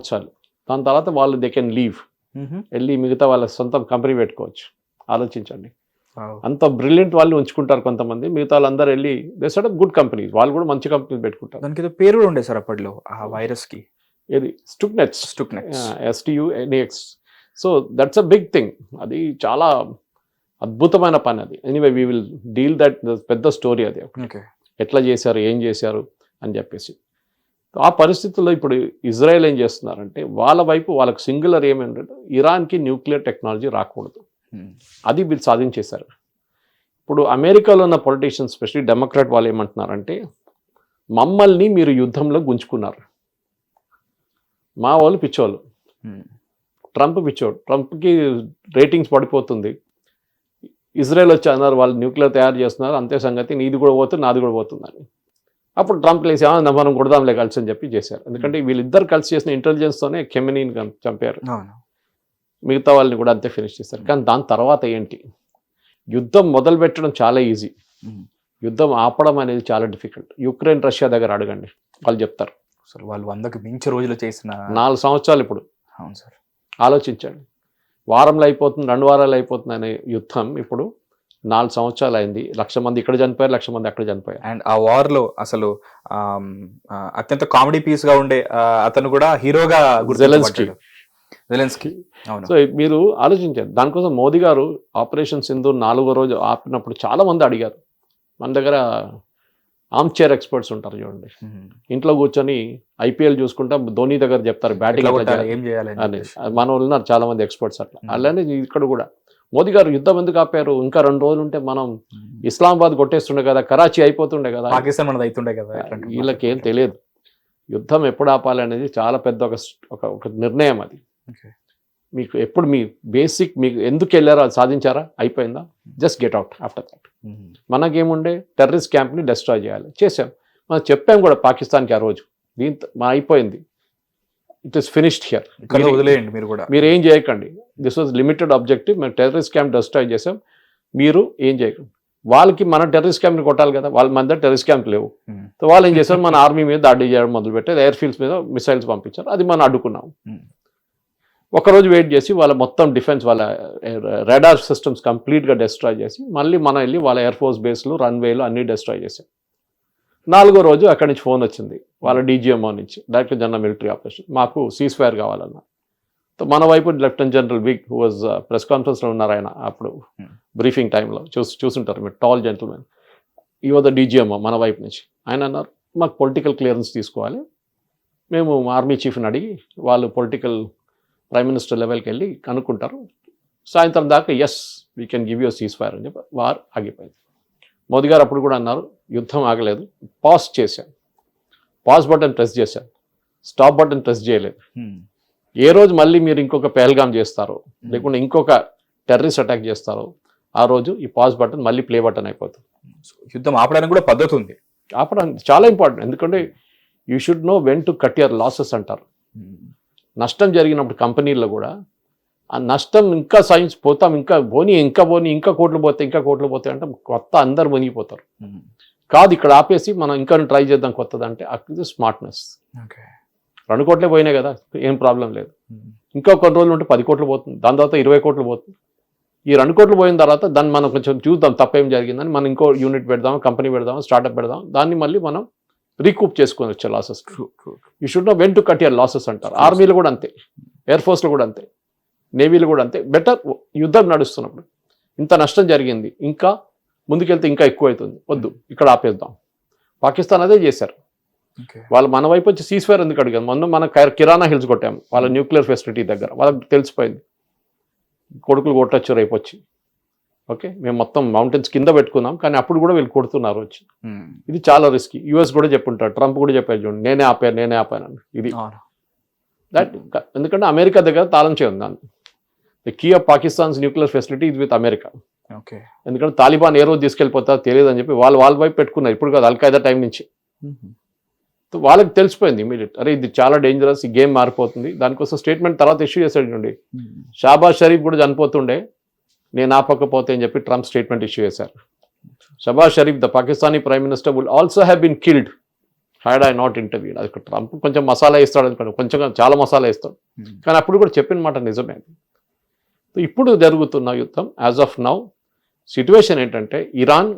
సంవత్సరాలు. దాని తర్వాత వాళ్ళు దే కెన్ లీవ్, వెళ్ళి మిగతా వాళ్ళ సొంత కంపెనీ పెట్టుకోవచ్చు. ఆలోచించండి, అంత బ్రిలియంట్ వాళ్ళు ఉంచుకుంటారు కొంతమంది, మిగతా వాళ్ళందరూ వెళ్ళి they set up good companies, వాళ్ళు కూడా మంచి కంపెనీలు పెట్టుకుంటారు. దానికి ఏదో పేరు కూడా ఉండే సార్ అప్పట్లో ఆ వైరస్కి, ఇది Stuxnet, STUNEX. So that's a big thing, అది చాలా అద్భుతమైన పని అది. Anyway we will deal that, పెద్ద స్టోరీ అది, ఎట్లా చేశారు ఏం చేశారు అని చెప్పేసి. ఆ పరిస్థితుల్లో ఇప్పుడు ఇజ్రాయెల్ ఏం చేస్తున్నారంటే వాళ్ళ వైపు వాళ్ళకి సింగులర్ ఏమేంటంటే ఇరాన్కి న్యూక్లియర్ టెక్నాలజీ రాకూడదు, అది వీళ్ళు సాధించేశారు. ఇప్పుడు అమెరికాలో ఉన్న పొలిటీషియన్స్ స్పెషల్లీ డెమోక్రాట్ వాళ్ళు ఏమంటున్నారంటే మమ్మల్ని మీరు యుద్ధంలో గుంజుకున్నారు, మా వాళ్ళు పిచ్చోళ్ళు, ట్రంప్ పిచ్చోడు, ట్రంప్కి రేటింగ్స్ పడిపోతుంది, ఇజ్రాయెల్ వచ్చి అన్నారు వాళ్ళు న్యూక్లియర్ తయారు చేస్తున్నారు అంతే సంగతి, నీది కూడా పోతుంది నాది కూడా పోతుందని. అప్పుడు ట్రంప్ లేసి మనం కొడదాంలే కలిసి అని చెప్పి చేశారు. ఎందుకంటే వీళ్ళిద్దరు కలిసి చేసిన ఇంటెలిజెన్స్తోనే కెమెనీని చంపారు, మిగతా వాళ్ళని కూడా అంతే ఫినిష్ చేశారు. కానీ దాని తర్వాత ఏంటి, యుద్ధం మొదలు పెట్టడం చాలా ఈజీ, యుద్ధం ఆపడం అనేది చాలా డిఫికల్ట్. యుక్రెయిన్ రష్యా దగ్గర అడగండి, వాళ్ళు చెప్తారు. సార్ వాళ్ళు 100కి మించి రోజులు చేసిన 4 సంవత్సరాలు ఇప్పుడు. అవును సార్, ఆలోచించండి, వారంలో అయిపోతుంది 2 వారాలు అయిపోతుంది అనే యుద్ధం ఇప్పుడు 4 సంవత్సరాలు అయింది. 1,00,000 మంది ఇక్కడ చనిపోయారు, 1,00,000 మంది అక్కడ చనిపోయారు. అండ్ ఆ వార్లో అసలు అత్యంత కామెడీ పీస్గా ఉండే అతను కూడా హీరోగా జెలెన్స్కీ. అవును. సో మీరు ఆలోచించారు, దానికోసం మోదీ గారు ఆపరేషన్ సింధూర్ 4వ రోజు ఆపినప్పుడు చాలా మంది అడిగారు. మన దగ్గర ఆర్మ్ చైర్ ఎక్స్పర్ట్స్ ఉంటారు చూడండి, ఇంట్లో కూర్చొని IPL చూసుకుంటా ధోని దగ్గర చెప్తారు బ్యాటింగ్ ఏం చేయాలి అని. మన వాళ్ళు ఉన్నారు చాలా మంది ఎక్స్పర్ట్స్ అట్లా. అలానే ఇక్కడ కూడా మోదీ గారు యుద్ధం ఎందుకు ఆపారు, ఇంకా 2 రోజులు ఉంటే మనం ఇస్లామాబాద్ కొట్టేస్తుండే కదా, కరాచీ అయిపోతుండే కదా, పాకిస్తాన్ మనది అవుతుండే కదా. వీళ్ళకేం తెలియదు యుద్ధం ఎప్పుడు ఆపాలి అనేది, చాలా పెద్ద ఒక నిర్ణయం అది. మీకు ఎప్పుడు మీ బేసిక్ మీకు ఎందుకు వెళ్ళారో అది సాధించారా, అయిపోయిందా, just get out after that. మనకేముండే టెర్రరిస్ట్ క్యాంప్ని డెస్ట్రాయ్ చేయాలి, చేసాం. మనం చెప్పాం కూడా పాకిస్తాన్కి ఆ రోజు, దీంతో అయిపోయింది, ఇట్ ఈస్ ఫినిష్డ్ హియర్, వదిలేయండి మీరు కూడా, మీరు ఏం చేయకండి, దిస్ వాజ్ లిమిటెడ్ ఆబ్జెక్టివ్, మేము టెర్రరిస్ట్ క్యాంప్ డెస్ట్రాయ్ చేసాం, మీరు ఏం చేయకండి. వాళ్ళకి మన టెర్రరిస్ట్ క్యాంప్ని కొట్టాలి కదా, వాళ్ళ మన దగ్గర టెర్రరిస్ట్ క్యాంప్ లేవు. సో వాళ్ళు ఏం చేశారు, మన ఆర్మీ మీద దాడి చేయడం మొదలుపెట్టారు, ఎయిర్ ఫీల్డ్స్ మీద మిసైల్స్ పంపించారు, అది మనం అడ్డుకున్నాం. ఒకరోజు వెయిట్ చేసి వాళ్ళ మొత్తం డిఫెన్స్, వాళ్ళ రాడార్ సిస్టమ్స్ కంప్లీట్గా డెస్ట్రాయ్ చేసి మళ్ళీ మనం వెళ్ళి వాళ్ళ ఎయిర్ ఫోర్స్ బేస్లు రన్వేలు అన్నీ డెస్ట్రాయ్ చేసాం. 4వ రోజు అక్కడి నుంచి ఫోన్ వచ్చింది వాళ్ళ DGMO నుంచి, డైరెక్టర్ జనరల్ మిలిటరీ ఆపరేషన్, మాకు సీజ్ ఫైర్ కావాలన్నా. మన వైపు lieutenant general wig who was press కాన్ఫరెన్స్లో ఉన్నారు ఆయన, అప్పుడు బ్రీఫింగ్ టైంలో చూసుంటారు మీరు, టాల్ జెంటిల్మెన్, ఈ వాజ్ ద DGMO మన వైపు నుంచి. ఆయన అన్నారు మాకు పొలిటికల్ క్లియరెన్స్ తీసుకోవాలి, మేము ఆర్మీ చీఫ్ని అడిగి వాళ్ళు పొలిటికల్ ప్రైమ్ మినిస్టర్ లెవెల్కి వెళ్ళి కనుక్కుంటారు, సాయంత్రం దాకా yes we can give you cease fire అని చెప్పి వార్ ఆగిపోయింది. మోదీ గారు అప్పుడు కూడా అన్నారు యుద్ధం ఆగలేదు, పాజ్ చేశాం, పాజ్ బటన్ ప్రెస్ చేశాం, స్టాప్ బటన్ ప్రెస్ చేయలేదు. ఏ రోజు మళ్ళీ మీరు ఇంకొక పెహల్గాం చేస్తారో లేకుంటే ఇంకొక టెర్రరిస్ట్ అటాక్ చేస్తారో ఆ రోజు ఈ పాజ్ బటన్ మళ్ళీ ప్లే బటన్ అయిపోతుంది. యుద్ధం ఆపడానికి కూడా పద్ధతి ఉంది, ఆపడానికి చాలా ఇంపార్టెంట్. ఎందుకంటే you should know when to cut your losses అంటారు. నష్టం జరిగినప్పుడు కంపెనీల్లో కూడా ఆ నష్టం ఇంకా సైన్స్ పోతాం, ఇంకా పోనీ ఇంకా కోట్లు పోతాయి అంటే కొత్త అందరు మునిగిపోతారు. కాదు, ఇక్కడ ఆపేసి మనం ఇంకా ట్రై చేద్దాం కొత్తదంటే అది స్మార్ట్నెస్. 2 కోట్లే పోయినాయి కదా, ఏం ప్రాబ్లం లేదు, ఇంకా కొన్ని రోజులు ఉంటే 10 కోట్లు పోతుంది, దాని తర్వాత 20 కోట్లు పోతుంది. ఈ 2 కోట్లు పోయిన తర్వాత దాన్ని మనం కొంచెం చూద్దాం తప్పేం జరిగిందని, మనం ఇంకో యూనిట్ పెడదాం, కంపెనీ పెడదాం, స్టార్ట్అప్ పెడదాం, దాన్ని మళ్ళీ మనం రీకూప్ చేసుకొని వచ్చే losses. You should know when to cut your losses అంటారు. ఆర్మీలో కూడా అంతే, ఎయిర్ ఫోర్స్లో కూడా అంతే, నేవీలో కూడా అంతే. బెటర్ యుద్ధం నడుస్తున్నప్పుడు ఇంత నష్టం జరిగింది, ఇంకా ముందుకెళ్తే ఇంకా ఎక్కువ అవుతుంది, వద్దు ఇక్కడ ఆపేద్దాం. పాకిస్తాన్ అదే చేశారు. వాళ్ళు మన వైపు వచ్చి సీజ్ ఫైర్ ఎందుకు అడిగారు, మన కిరాణా హిల్స్ కొట్టాము వాళ్ళ న్యూక్లియర్ ఫెసిలిటీ దగ్గర, వాళ్ళకి తెలిసిపోయింది కొడుకులు కొట్టచ్చు రేపు వచ్చి. ఓకే, మేము మొత్తం మౌంటైన్స్ కింద పెట్టుకున్నాం, కానీ అప్పుడు కూడా వీళ్ళు కొడుతున్నారు వచ్చి. ఇది చాలా రిస్కీ. US కూడా చెప్పుంటారు, ట్రంప్ కూడా చెప్పారు చూడండి, నేనే ఆపాను ఇది. దట్ ఎందుకంటే అమెరికా దగ్గర తాళం చేయండి దాన్ని. The key of Pakistan's nuclear facility ఇది విత్ అమెరికా. ఎందుకంటే తాలిబాన్ ఏ రోజు తీసుకెళ్ళిపోతారో తెలియదు అని చెప్పి వాళ్ళ వైపు పెట్టుకున్నారు. ఇప్పుడు కాదు, అల్ఖైదా టైం నుంచి. వాళ్ళకి తెలిసిపోయింది ఇమీడియట్, అరే ఇది చాలా డేంజరస్, ఈ గేమ్ మారిపోతుంది. దానికోసం స్టేట్మెంట్ తర్వాత ఇష్యూ చేశాడు చూడండి. షాబాజ్ షరీఫ్ కూడా చనిపోతుండే, నేను ఆపకపోతే అని చెప్పి ట్రంప్ స్టేట్మెంట్ ఇష్యూ చేశారు. Shahbaz Sharif, the Pakistani prime minister, will also have been killed had I not interviewed, అది ట్రంప్ కొంచెం మసాలా ఇస్తాడు అనుకోండి, కొంచెం చాలా మసాలా ఇస్తాడు, కానీ అప్పుడు కూడా చెప్పిన మాట నిజమే. ఇప్పుడు జరుగుతున్న యుద్ధం యాజ్ ఆఫ్ నౌ సిట్యువేషన్ ఏంటంటే ఇరాన్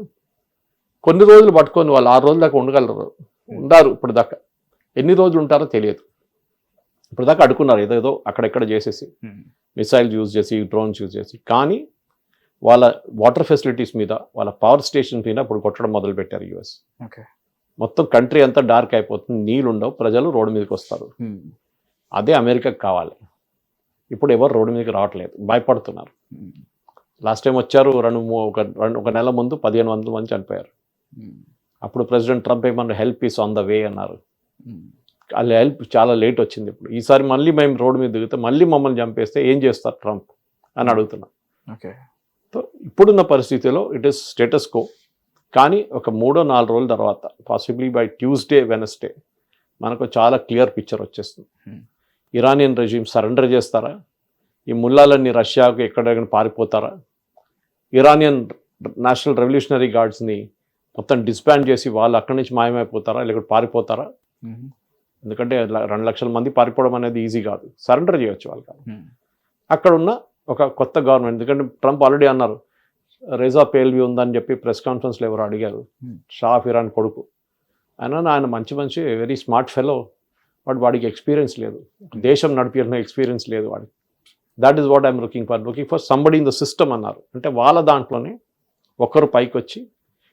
కొన్ని రోజులు పట్టుకొని వాళ్ళు 6 రోజుల దాకా ఉండగలరు, ఉండారు ఇప్పుడు దాకా, ఎన్ని రోజులు ఉంటారో తెలియదు. ఇప్పుడు దాకా అడుకున్నారు ఏదేదో అక్కడెక్కడ చేసేసి, మిసైల్స్ యూజ్ చేసి, డ్రోన్స్ యూజ్ చేసి, కానీ వాళ్ళ వాటర్ ఫెసిలిటీస్ మీద, వాళ్ళ పవర్ స్టేషన్ మీద ఇప్పుడు కొట్టడం మొదలుపెట్టారు యుఎస్. మొత్తం కంట్రీ అంతా డార్క్ అయిపోతుంది, నీళ్ళు ఉండవు, ప్రజలు రోడ్డు మీదకి వస్తారు. అదే అమెరికాకి కావాలి. ఇప్పుడు ఎవరు రోడ్డు మీదకి రావట్లేదు, భయపడుతున్నారు. లాస్ట్ టైం వచ్చారు, ఒక నెల ముందు 1500 మంది చనిపోయారు. అప్పుడు ప్రెసిడెంట్ ట్రంప్ ఏమన్నా help is on the way అన్నారు. వాళ్ళ హెల్ప్ చాలా లేట్ వచ్చింది. ఇప్పుడు ఈసారి మళ్ళీ మేము రోడ్డు మీద దిగితే మళ్ళీ మమ్మల్ని చంపేస్తే ఏం చేస్తారు ట్రంప్ అని అడుగుతున్నాం. సో ఇప్పుడున్న పరిస్థితిలో ఇట్ ఈస్ స్టేటస్ కో. కానీ ఒక 3-4 రోజుల తర్వాత, పాసిబ్లీ బై ట్యూస్డే వెనస్డే, మనకు చాలా క్లియర్ పిక్చర్ వచ్చేస్తుంది. ఇరానియన్ రెజ్యూమ్ సరెండర్ చేస్తారా, ఈ ముల్లాలన్నీ రష్యాకు ఎక్కడెక్కడ పారిపోతారా, ఇరానియన్ నేషనల్ రెవల్యూషనరీ గార్డ్స్ని మొత్తం డిస్బాండ్ చేసి వాళ్ళు అక్కడి నుంచి మాయమైపోతారా, లేకపోతే పారిపోతారా? ఎందుకంటే 2 లక్షల మంది పారిపోవడం అనేది ఈజీ కాదు, సరెండర్ చేయొచ్చు వాళ్ళకి. అక్కడ ఉన్న ఒక కొత్త గవర్నమెంట్, ఎందుకంటే ట్రంప్ ఆల్రెడీ అన్నారు, రేజా పేల్వి ఉందని చెప్పి ప్రెస్ కాన్ఫరెన్స్లో ఎవరు అడిగారు, షా ఆఫ్ ఇరాన్ కొడుకు ఆయన మంచి వెరీ స్మార్ట్ ఫెలో, వాడికి ఎక్స్పీరియన్స్ లేదు, దేశం నడిపిన ఎక్స్పీరియన్స్ లేదు వాడికి. That is what I'm looking for somebody in the system అన్నారు. అంటే వాళ్ళ దాంట్లోనే ఒకరు పైకి వచ్చి,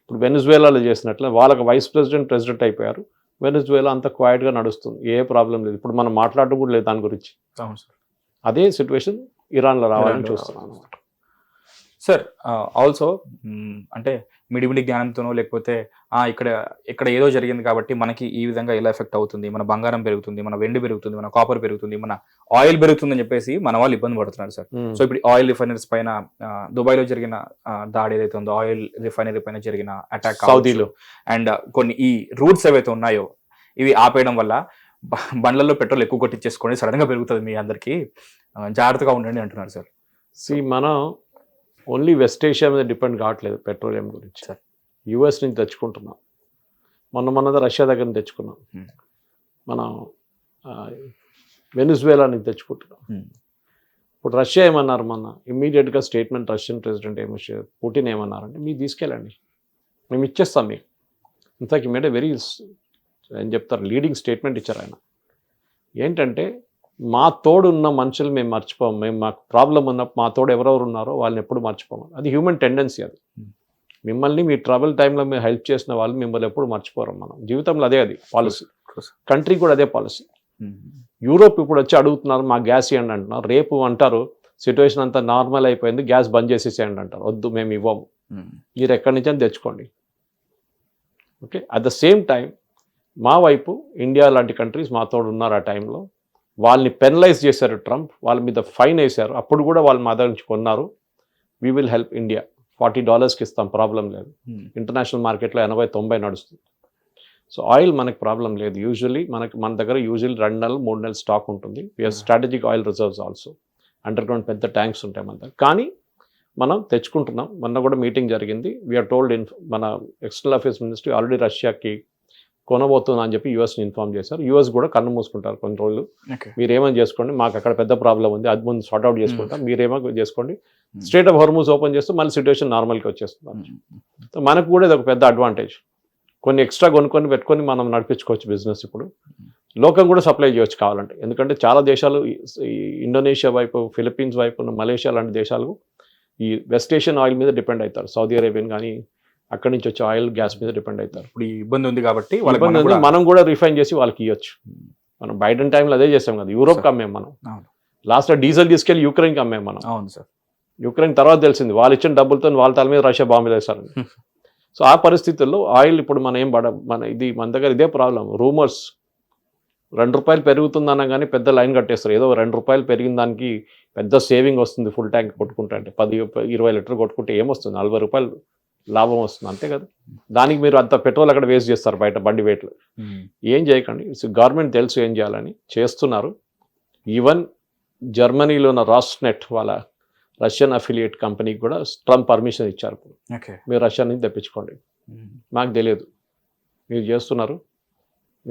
ఇప్పుడు వెనిజువేలాలో చేసినట్లే వాళ్ళకి వైస్ ప్రెసిడెంట్ అయిపోయారు. వెనిజువేలా అంత క్వైట్గా నడుస్తుంది, ఏ ప్రాబ్లం లేదు. ఇప్పుడు మనం మాట్లాడడం కూడా లేదు దాని గురించి. అదే సిచ్యువేషన్ ఇరాన్లో రావాలని చూస్తున్నాను సార్. ఆల్సో అంటే మిడిమిడి జ్ఞానంతోనో లేకపోతే ఇక్కడ ఏదో జరిగింది కాబట్టి మనకి ఈ విధంగా ఎలా ఎఫెక్ట్ అవుతుంది, మన బంగారం పెరుగుతుంది, మన వెండి పెరుగుతుంది, మన కాపర్ పెరుగుతుంది, మన ఆయిల్ పెరుగుతుంది అని చెప్పేసి మన వాళ్ళు ఇబ్బంది పడుతున్నారు సార్. సో ఇప్పుడు ఆయిల్ రిఫైనరీస్ పైన దుబాయ్లో జరిగిన దాడి ఏదైతే ఉందో, ఆయిల్ రిఫైనరీ పైన జరిగిన అటాక్ సౌదీలో, అండ్ కొన్ని ఈ రూట్స్ ఏవైతే ఉన్నాయో ఇవి ఆపేయడం వల్ల బండ్లలో పెట్రోల్ ఎక్కువ కొట్టించేసుకోండి, సడన్ గా పెరుగుతుంది, మీ అందరికీ జాగ్రత్తగా ఉండండి అంటున్నారు సార్. మనం ఓన్లీ వెస్ట్ ఏషియా మీద డిపెండ్ కావట్లేదు పెట్రోలియం గురించి సార్. యూఎస్ నుంచి తెచ్చుకుంటున్నాం, మొన్నదా రష్యా దగ్గర నుంచి తెచ్చుకున్నాం, మనం వెనిజువేలా నుంచి తెచ్చుకుంటున్నాం. ఇప్పుడు రష్యా ఏమన్నారు మొన్న ఇమ్మీడియట్గా స్టేట్మెంట్, రష్యన్ ప్రెసిడెంట్ పుటిన్ ఏమన్నారంటే, మీరు తీసుకెళ్ళండి, మేము ఇచ్చేస్తాం మీకు. ఇంతకీ మేడ వెరీ ఏం చెప్తారు, లీడింగ్ స్టేట్మెంట్ ఇచ్చారు ఆయన. ఏంటంటే, మా తోడు ఉన్న మనుషులు మేము మర్చిపోము, మేము మాకు ప్రాబ్లం ఉన్నప్పుడు మా తోడు ఎవరెవరు ఉన్నారో వాళ్ళని ఎప్పుడు మర్చిపోము. అది హ్యూమన్ టెండెన్సీ. అది మిమ్మల్ని మీ ట్రబుల్ టైంలో మీరు హెల్ప్ చేసిన వాళ్ళు మిమ్మల్ని ఎప్పుడు మర్చిపోరు. మనం జీవితంలో అది పాలసీ, కంట్రీ కూడా అదే పాలసీ. యూరోప్ ఇప్పుడు వచ్చి అడుగుతున్నారు, మా గ్యాస్ ఇవ్వండి అంటున్నారు. రేపు అంటారు సిచ్యువేషన్ అంతా నార్మల్ అయిపోయింది, గ్యాస్ బంద్ చేసేసేయండి అంటారు. వద్దు, మేము ఇవ్వము, మీరు ఎక్కడి నుంచి అని తెచ్చుకోండి. Okay, at the same time మా వైపు ఇండియా లాంటి కంట్రీస్ మాతో ఉన్నారు. ఆ టైంలో వాళ్ళని పెనలైజ్ చేశారు ట్రంప్, వాళ్ళ మీద ఫైన్ వేశారు. అప్పుడు కూడా వాళ్ళు మా దగ్గర నుంచి కొన్నారు. వీ విల్ హెల్ప్ ఇండియా, $40కి ఇస్తాం, ప్రాబ్లం లేదు. ఇంటర్నేషనల్ మార్కెట్లో 80-90 నడుస్తుంది. సో ఆయిల్ మనకి ప్రాబ్లం లేదు. యూజువల్లీ మన దగ్గర 2 నెలలు 3 నెలలు స్టాక్ ఉంటుంది. We are strategic oil reserves also. Underground పెద్ద ట్యాంక్స్ ఉంటాయి మన దగ్గర, కానీ మనం తెచ్చుకుంటున్నాం. మొన్న కూడా మీటింగ్ జరిగింది. వీఆర్ టోల్డ్ మన ఎక్స్టర్నల్ అఫేర్స్ మినిస్ట్రీ ఆల్రెడీ రష్యాకి కొనబోతున్నా అని చెప్పి యూఎస్ని ఇన్ఫార్మ్ చేశారు. యూఎస్ కూడా కన్ను మూసుకుంటారు కొన్ని రోజులు, మీరేమో చేసుకోండి, మాకు అక్కడ పెద్ద ప్రాబ్లం ఉంది, అది ముందు సార్ట్అవుట్ చేసుకుంటాం, మీరేమో చేసుకోండి. స్ట్రేట్ ఆఫ్ హార్మూజ్ ఓపెన్ చేస్తూ మళ్ళీ సిచ్యువేషన్ నార్మల్కి వచ్చేస్తున్నారు. సో మనకు కూడా ఇది ఒక పెద్ద అడ్వాంటేజ్. కొన్ని ఎక్స్ట్రా కొనుక్కొని పెట్టుకొని మనం నడిపించుకోవచ్చు బిజినెస్. ఇప్పుడు లోకం కూడా సప్లై చేయవచ్చు కావాలంటే, ఎందుకంటే చాలా దేశాలు ఇండోనేషియా వైపు, ఫిలిప్పీన్స్ వైపు, మలేషియా లాంటి దేశాలు ఈ వెస్ట్ ఏషియన్ ఆయిల్ మీద డిపెండ్ అవుతారు. సౌదీ అరేబియన్ కానీ అక్కడి నుంచి వచ్చే ఆయిల్, గ్యాస్ మీద డిపెండ్ అవుతారు. ఇప్పుడు ఈ ఇబ్బంది ఉంది కాబట్టి మనం కూడా రిఫైన్ చేసి వాళ్ళకి ఇవ్వచ్చు. మనం బైడెన్ టైంలో అదే చేసాం కదా, యూరోప్కి అమ్మాం మనం. లాస్ట్లో డీజిల్ తీసుకెళ్ళి యూక్రెయిన్కి అమ్మాం మనం. అవును సార్. యూక్రెయిన్ తర్వాత తెలిసింది వాళ్ళు ఇచ్చిన డబ్బులతో వాళ్ళ తల మీద రష్యా బాంబులు వేశారని. సో ఆ పరిస్థితుల్లో ఆయిల్ ఇప్పుడు మనం ఏం మన దగ్గర ఇదే ప్రాబ్లం. రూమర్స్ ₹2 పెరుగుతుందన్నా కానీ పెద్ద లైన్ కట్టేస్తారు. ఏదో ₹2 పెరిగిన దానికి పెద్ద సేవింగ్ వస్తుంది ఫుల్ ట్యాంక్ కొట్టుకుంటే. అంటే 10-20 లీటర్ కొట్టుకుంటే ఏమొస్తుంది, ₹40 లాభం వస్తుంది, అంతే కదా. దానికి మీరు అంత పెట్రోల్ అక్కడ వేస్ట్ చేస్తారు బయట బండి వెయిట్లు. ఏం చేయకండి, గవర్నమెంట్ తెలుసు ఏం చేయాలని, చేస్తున్నారు. ఈవెన్ జర్మనీలో ఉన్న రాస్నెట్ వాళ్ళ రష్యన్ అఫిలియేట్ కంపెనీకి కూడా ట్రంప్ పర్మిషన్ ఇచ్చారు. మీరు రష్యా నుంచి తెప్పించుకోండి, మాకు తెలియదు, మీరు చేస్తున్నారు,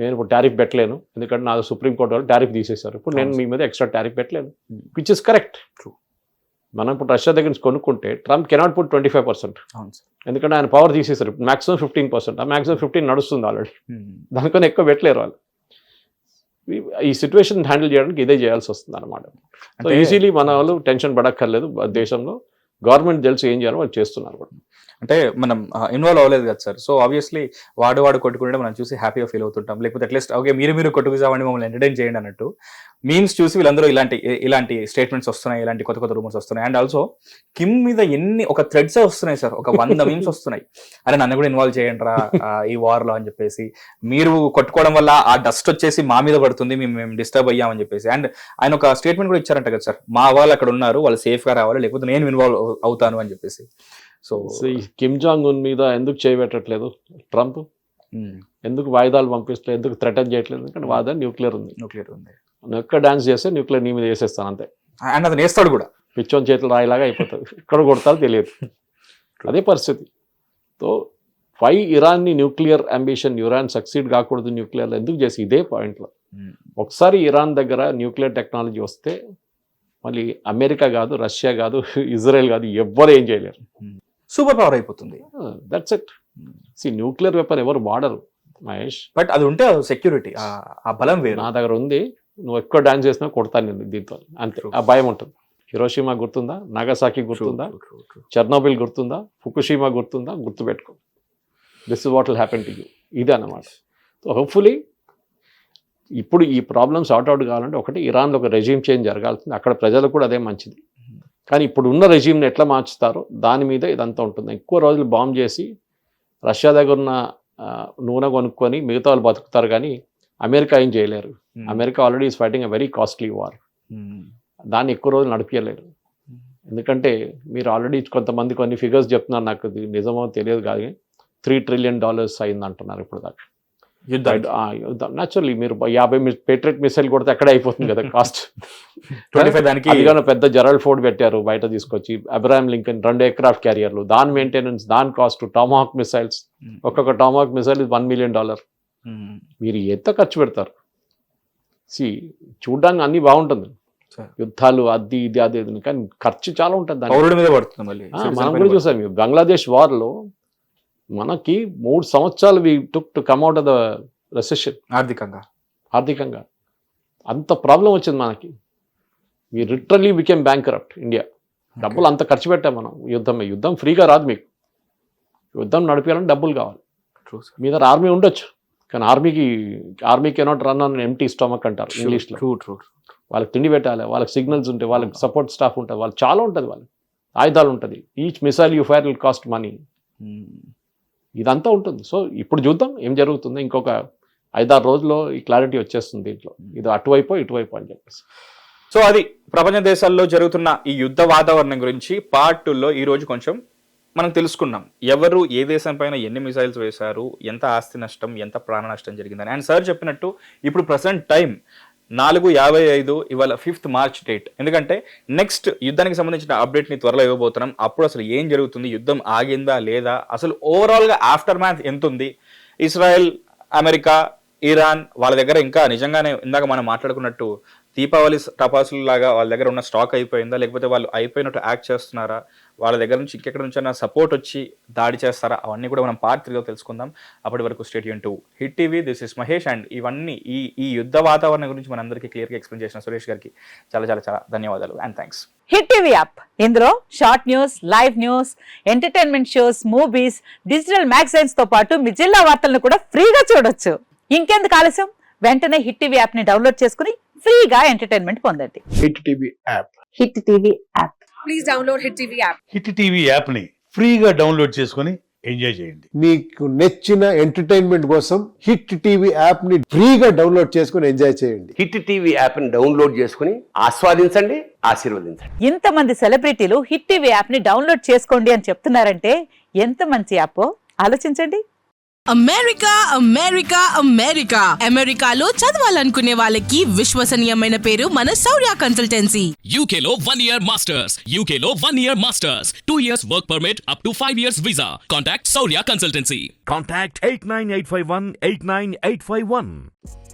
నేను ఇప్పుడు టారిఫ్ పెట్టలేను, ఎందుకంటే నా సుప్రీంకోర్టు వాళ్ళు టారిఫ్ తీసేశారు, ఇప్పుడు నేను మీ మీద ఎక్స్ట్రా టారిఫ్ పెట్టలేను, విచ్ ఇస్ కరెక్ట్. మనం ఇప్పుడు రష్యా దగ్గర నుంచి కొనుక్కుంటే ట్రంప్ కెనాట్ పుట్ 25%, ఎందుకంటే ఆయన పవర్ తీసేశారు. మాక్సిమం 15%, ఆ మాక్సిమం 15 నడుస్తుంది ఆల్రెడీ, దానికన్నా ఎక్కువ పెట్టలేరు వాళ్ళు. ఈ సిచ్యువేషన్ హ్యాండిల్ చేయడానికి ఇదే చేయాల్సి వస్తుంది అనమాట. సో ఈజీలీ మన వాళ్ళు టెన్షన్ పడక్కర్లేదు, దేశంలో గవర్నమెంట్ తెలుసు ఏం చేయాలో వాళ్ళు చేస్తున్నారు కూడా. అంటే మనం ఇన్వాల్వ్ అవ్వలేదు కదా సార్. సో ఆబ్వియస్లీ వాడు కొట్టుకుంటే మనం చూసి హ్యాపీగా ఫీల్ అవుతుంటాం, లేకపోతే అట్లీస్ట్ ఓకే మీరు కొట్టుకుసామండి మమ్మల్ని ఎంటర్టైన్ చేయండి అన్నట్టు మీమ్స్ చూసి వీళ్ళందరూ ఇలాంటి స్టేట్మెంట్స్ వస్తున్నాయి, ఇలాంటి కొత్త రూమర్స్ వస్తున్నాయి. అండ్ ఆల్సో కిమ్ మీద ఒక థ్రెడ్సే వస్తున్నాయి సార్, ఒక 100 మీమ్స్ వస్తున్నాయి, అరే నన్ను కూడా ఇన్వాల్వ్ చేయండి రా ఈ వార్ లో అని చెప్పేసి, మీరు కొట్టుకోవడం వల్ల ఆ డస్ట్ వచ్చేసి మా మీద పడుతుంది, మేము డిస్టర్బ్ అయ్యామని చెప్పేసి. అండ్ ఆయన ఒక స్టేట్మెంట్ కూడా ఇచ్చారంట కదా సార్, మా వాళ్ళు అక్కడ ఉన్నారు, వాళ్ళు సేఫ్ గా రావాలి, లేకపోతే నేను ఇన్వాల్వ్ అవుతాను అని చెప్పేసి. సో కిమ్ జాంగ్ ఉన్ మీద ఎందుకు చేయబెట్టట్లేదు ట్రంప్, ఎందుకు వాయిదాలు పంపిస్తలేదు, ఎందుకు థ్రెటన్ చేయట్లేదు, ఎందుకంటే వాద న్యూక్లియర్ ఉంది, నువ్వు ఎక్కడ డాన్స్ చేస్తే న్యూక్లియర్ నీ మీద వేసేస్తాను అంతే, అండ్ అది వేస్తాడు కూడా, పిచ్చోని చేతులు రాయిలాగా అయిపోతుంది, ఎక్కడ కొడతారో తెలియదు, అదే పరిస్థితి. సో ఇరాన్ని న్యూక్లియర్ అంబిషన్, ఇరాన్ సక్సీడ్ కాకూడదు న్యూక్లియర్ ఎందుకు చేసి ఇదే పాయింట్లో. ఒకసారి ఇరాన్ దగ్గర న్యూక్లియర్ టెక్నాలజీ వస్తే మళ్ళీ అమెరికా కాదు, రష్యా కాదు, ఇజ్రాయెల్ కాదు, ఎవ్వరు ఏం చేయలేరు, సూపర్ పవర్ అయిపోతుంది. That's it. న్యూక్లియర్ వెపన్ ఎవరు వాడరు మహేష్, బట్ అది ఉంటే సెక్యూరిటీ, ఆ బలం వేరు. నా దగ్గర ఉంది, నువ్వు ఎక్కువ డాన్స్ చేసినా కొడతాను నేను దీంతో, అంతే. ఆ భయం ఉంటుంది. హిరోషిమా గుర్తుందా, నాగసాకి గుర్తుందా, చెర్నోబిల్ గుర్తుందా, ఫుకుషిమా గుర్తుందా, గుర్తుపెట్టుకో. This is what will happen to you, ఇదే అన్నమాట. సో హోప్ఫుల్లీ ఇప్పుడు ఈ ప్రాబ్లమ్స్ సార్ట్అవుట్ కావాలంటే ఒకటి ఇరాన్లో ఒక రెజీమ్ చేంజ్ జరగాల్సింది, అక్కడ ప్రజలకు కూడా అదే మంచిది. కానీ ఇప్పుడు ఉన్న రెజీమ్ని ఎట్లా మార్చుతారో దాని మీద ఇదంతా ఉంటుంది. ఎక్కువ రోజులు బాంబ్ చేసి రష్యా దగ్గర ఉన్న నూనె కొనుక్కొని మిగతా వాళ్ళు బతుకుతారు, కానీ అమెరికా ఏం చేయలేరు. America already is fighting a very costly war, దాన్ని ఎక్కువ రోజులు నడిపించలేరు. ఎందుకంటే మీరు ఆల్రెడీ కొంతమంది కొన్ని ఫిగర్స్ చెప్తున్నారు, నాకు ఇది నిజమో తెలియదు, కానీ $3 trillion అయింది అంటున్నారు ఇప్పుడు దాకా యుద్ధం. న్యాచురల్లీ మీరు 50 పేట్రియట్ మిసైల్ కొడితే అక్కడే అయిపోతుంది కదా కాస్ట్. 25 దానికి అదిగానే పెద్ద జెరాల్డ్ ఫోర్డ్ పెట్టారు బయట తీసుకొచ్చి, అబ్రహాం లింకన్ 2 ఎయిర్క్రాఫ్ట్ క్యారియర్లు, దాని మెయింటెనెన్స్, దాని కాస్ట్, టామాహాక్ మిసైల్స్, ఒక్కొక్క టామాహాక్ మిసైల్ $1 million. మీరు ఎంత ఖర్చు పెడతారు? చూడడానికి అన్ని బాగుంటుంది, యుద్ధాలు అది ఇది అది, కానీ ఖర్చు చాలా ఉంటుంది దాని మీద పడుతుంది. మళ్ళీ మనం కూడా చూసాం, బంగ్లాదేశ్ వార్లో మనకి 3 సంవత్సరాలు we took to come out of the recession. ఆర్థికంగా అంత ప్రాబ్లం వచ్చింది మనకి. We literally became bankrupt India. డబ్బులు అంత ఖర్చు పెట్టాం మనం యుద్ధం ఫ్రీగా రాదు. మీకు యుద్ధం నడిపించాలంటే డబ్బులు కావాలి. మీ దగ్గర ఆర్మీ ఉండొచ్చు, కానీ army cannot run on empty stomach అంటారు ఇంగ్లీష్లో. వాళ్ళకి తిండి పెట్టాలి, వాళ్ళకి సిగ్నల్స్ ఉంటాయి, వాళ్ళకి సపోర్ట్ స్టాఫ్ ఉంటుంది, వాళ్ళు చాలా ఉంటుంది, వాళ్ళకి ఆయుధాలు ఉంటుంది. Each missile you fire will cost money, ఇదంతా ఉంటుంది. సో ఇప్పుడు చూద్దాం ఏం జరుగుతుందో. ఇంకొక 5-6 రోజుల్లో ఈ క్లారిటీ వచ్చేస్తుంది దీంట్లో, ఇది అటువైపు ఇటువైపు అని చెప్పేసి. సో అది ప్రపంచ దేశాల్లో జరుగుతున్న ఈ యుద్ధ వాతావరణం గురించి పార్ట్ 2లో ఈ రోజు కొంచెం మనం తెలుసుకున్నాం. ఎవరు ఏ దేశం పైన ఎన్ని మిసైల్స్ వేశారు, ఎంత ఆస్తి నష్టం, ఎంత ప్రాణ నష్టం జరిగిందని. అండ్ సార్ చెప్పినట్టు ఇప్పుడు ప్రజెంట్ టైం 4:55, ఇవాళ 5th March డేట్. ఎందుకంటే నెక్స్ట్ యుద్ధానికి సంబంధించిన అప్డేట్ని త్వరలో ఇవ్వబోతున్నాం. అప్పుడు అసలు ఏం జరుగుతుంది, యుద్ధం ఆగిందా లేదా, అసలు ఓవరాల్గా ఆఫ్టర్ మ్యాథ్ ఎంత ఉంది, ఇస్రాయెల్, అమెరికా, ఇరాన్ వాళ్ళ దగ్గర ఇంకా నిజంగానే ఇందాక మనం మాట్లాడుకున్నట్టు దీపావళి టపాసులు లాగా వాళ్ళ దగ్గర ఉన్న స్టాక్ అయిపోయిందా, లేకపోతే వాళ్ళు అయిపోయినట్టు యాక్ట్ చేస్తున్నారా, వాళ్ళ దగ్గర నుంచి ఇంకెక్కడ నుంచి సపోర్ట్ వచ్చి దాడి చేస్తారా, అవన్నీ కూడా మనం పార్ట్ 3లో తెలుసుకుందాం. అప్పటి వరకు state Yoon to hit TV. This is Mahesh. And ఇవన్నీ ఈ యుద్ధ వాతావరణం గురించి మనందరికీ క్లియర్గా ఎక్స్ప్లెయిన్ చేసిన సురేష్ గారికి చాలా చాలా చాలా ధన్యవాదాలు and thanks. Hit TV app, ఇందులో short news, live news, entertainment shows, movies, digital magazines తో పాటు మీ జిల్లా వార్తలను కూడా ఫ్రీగా చూడొచ్చు. ఇంకెందుకు ఆలస్యం, వెంటనే హిట్ టీవీ యాప్ ని డౌన్లోడ్ చేసుకుని ఫ్రీగా ఎంటర్టైన్మెంట్ పొందండి. Hit TV app. Hit TV app. Please download hit TV app. Hit TV app ని ఫ్రీగా డౌన్లోడ్ చేసుకొని ఎంజాయ్ చేయండి. మీకు నచ్చిన ఎంటర్టైన్మెంట్ కోసం హిట్ టీవీ యాప్ ని ఫ్రీగా డౌన్లోడ్ చేసుకొని ఎంజాయ్ చేయండి. హిట్ టీవీ యాప్ ని డౌన్లోడ్ చేసుకుని ఆస్వాదించండి, ఆశీర్వదించండి. ఇంతమంది సెలబ్రిటీలు హిట్ టీవీ యాప్ ని డౌన్లోడ్ చేసుకోండి అని చెప్తున్నారంటే ఎంత మంచి యాప్ ఆలోచించండి. అమెరికా అమెరికా అమెరికా అమెరికాలో చదవాలనుకునే వాళ్ళకి విశ్వసనీయమైన పేరు మన శౌర్య కన్సల్టెన్సీ. UK లో 1 year masters. UK లో 1 year masters. 2 years work permit up to 5 years visa. Contact Saurya Consultancy. Contact 89851 89851.